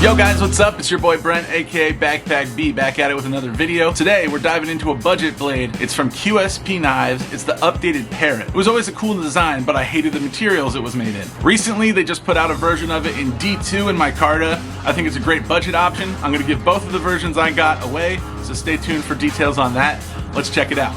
Yo guys, what's up? It's your boy Brent, aka Backpack B, back at it with another video. Today we're diving into a budget blade. It's from QSP Knives. It's the updated Parrot. It was always a cool design, but I hated the materials it was made in. Recently they just put out a version of it in D2 and Micarta. I think it's a great budget option. I'm gonna give both of the versions I got away, so stay tuned for details on that. Let's check it out.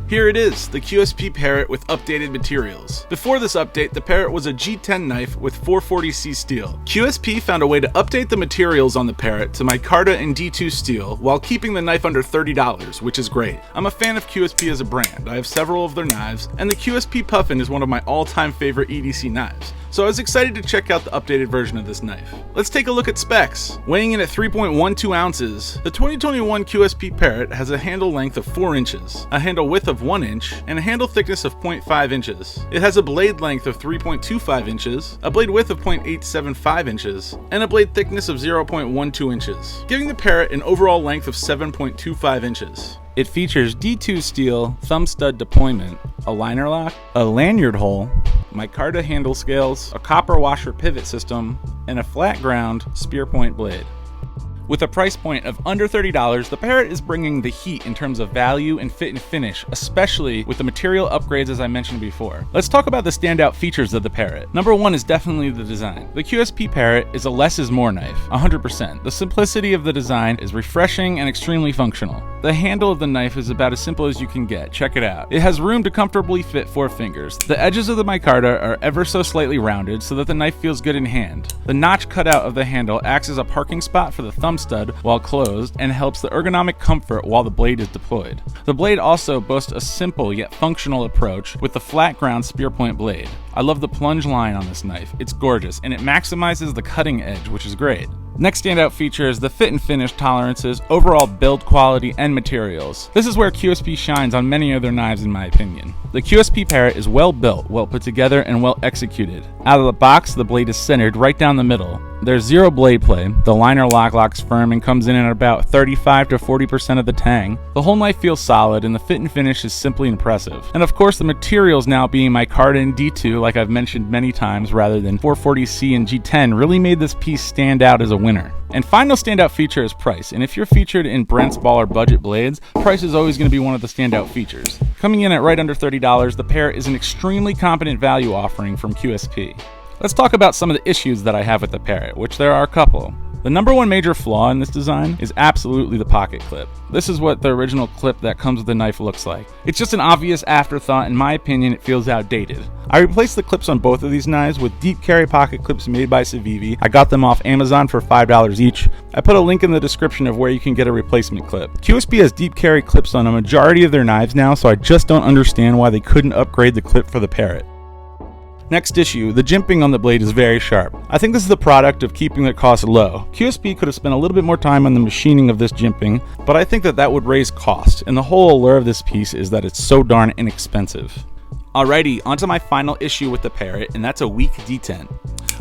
Here it is, the QSP Parrot with updated materials. Before this update, the Parrot was a G10 knife with 440C steel. QSP found a way to update the materials on the Parrot to Micarta and D2 steel while keeping the knife under $30, which is great. I'm a fan of QSP as a brand. I have several of their knives, and the QSP Puffin is one of my all-time favorite EDC knives. So I was excited to check out the updated version of this knife. Let's take a look at specs. Weighing in at 3.12 ounces, the 2021 QSP Parrot has a handle length of 4 inches, a handle width of 1 inch, and a handle thickness of 0.5 inches. It has a blade length of 3.25 inches, a blade width of 0.875 inches, and a blade thickness of 0.12 inches, giving the Parrot an overall length of 7.25 inches. It features D2 steel thumb stud deployment, a liner lock, a lanyard hole, micarta handle scales, a copper washer pivot system, and a flat ground spear point blade. With a price point of under $30, the Parrot is bringing the heat in terms of value and fit and finish, especially with the material upgrades as I mentioned before. Let's talk about the standout features of the Parrot. Number one is definitely the design. The QSP Parrot is a less is more knife, 100%. The simplicity of the design is refreshing and extremely functional. The handle of the knife is about as simple as you can get. Check it out. It has room to comfortably fit 4 fingers. The edges of the micarta are ever so slightly rounded so that the knife feels good in hand. The notch cut out of the handle acts as a parking spot for the thumb stud while closed and helps the ergonomic comfort while the blade is deployed. The blade also boasts a simple yet functional approach with the flat ground spear point blade. I love the plunge line on this knife. It's gorgeous and it maximizes the cutting edge, which is great. Next standout feature is the fit and finish tolerances, overall build quality, and materials. This is where QSP shines on many of their knives in my opinion. The QSP Parrot is well built, well put together, and well executed. Out of the box, the blade is centered right down the middle. There's zero blade play, the liner lock locks firm and comes in at about 35 to 40% of the tang. The whole knife feels solid and the fit and finish is simply impressive. And of course the materials now being micarta and D2 like I've mentioned many times rather than 440C and G10 really made this piece stand out as a winner. And final standout feature is price, and if you're featured in Brent's Baller budget blades, price is always going to be one of the standout features. Coming in at right under $30, the Parrot is an extremely competent value offering from QSP. Let's talk about some of the issues that I have with the Parrot, which there are a couple. The number one major flaw in this design is absolutely the pocket clip. This is what the original clip that comes with the knife looks like. It's just an obvious afterthought. In my opinion, it feels outdated. I replaced the clips on both of these knives with deep carry pocket clips made by Civivi. I got them off Amazon for $5 each. I put a link in the description of where you can get a replacement clip. QSP has deep carry clips on a majority of their knives now, so I just don't understand why they couldn't upgrade the clip for the Parrot. Next issue, the jimping on the blade is very sharp. I think this is the product of keeping their costs low. QSP could have spent a little bit more time on the machining of this jimping, but I think that would raise cost, and the whole allure of this piece is that it's so darn inexpensive. Alrighty, onto my final issue with the Parrot, and that's a weak detent.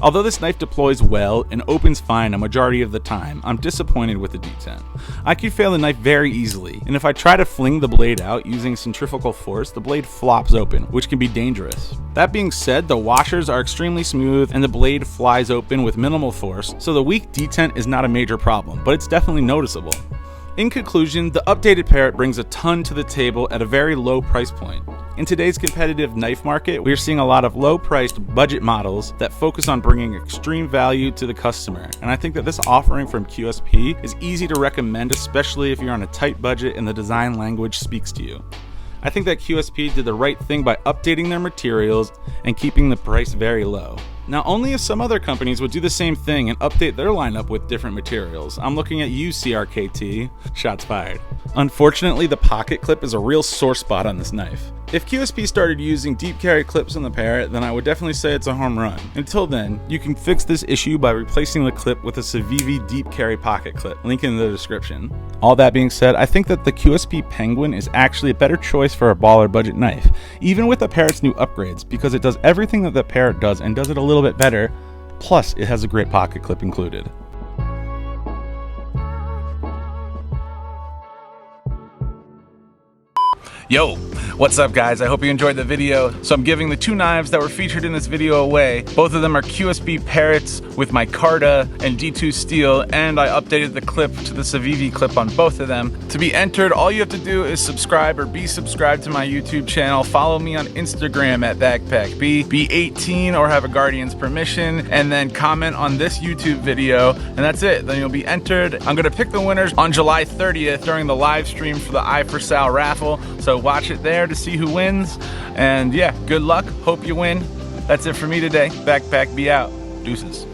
Although this knife deploys well and opens fine a majority of the time, I'm disappointed with the detent. I can fail the knife very easily, and if I try to fling the blade out using centrifugal force, the blade flops open, which can be dangerous. That being said, the washers are extremely smooth and the blade flies open with minimal force, so the weak detent is not a major problem, but it's definitely noticeable. In conclusion, the updated Parrot brings a ton to the table at a very low price point. In today's competitive knife market, we are seeing a lot of low-priced budget models that focus on bringing extreme value to the customer, and I think that this offering from QSP is easy to recommend, especially if you're on a tight budget and the design language speaks to you. I think that QSP did the right thing by updating their materials and keeping the price very low. Now, only if some other companies would do the same thing and update their lineup with different materials. I'm looking at you, CRKT. Shots fired. Unfortunately, the pocket clip is a real sore spot on this knife. If QSP started using deep carry clips on the Parrot, then I would definitely say it's a home run. Until then, you can fix this issue by replacing the clip with a Civivi deep carry pocket clip. Link in the description. All that being said, I think that the QSP Penguin is actually a better choice for a baller budget knife, even with the Parrot's new upgrades, because it does everything that the Parrot does and does it a little bit better, plus it has a great pocket clip included. Yo, what's up guys? I hope you enjoyed the video. So I'm giving the 2 knives that were featured in this video away. Both of them are QSP Parrots with Micarta and D2 Steel, and I updated the clip to the Civivi clip on both of them. To be entered, all you have to do is subscribe or be subscribed to my YouTube channel. Follow me on Instagram at BackpackB. Be 18 or have a guardian's permission, and then comment on this YouTube video, and that's it. Then you'll be entered. I'm gonna pick the winners on July 30th during the live stream for the Eye For Sal raffle. So watch it there to see who wins. And yeah, good luck. Hope you win. That's it for me today. BackpackB out. Deuces.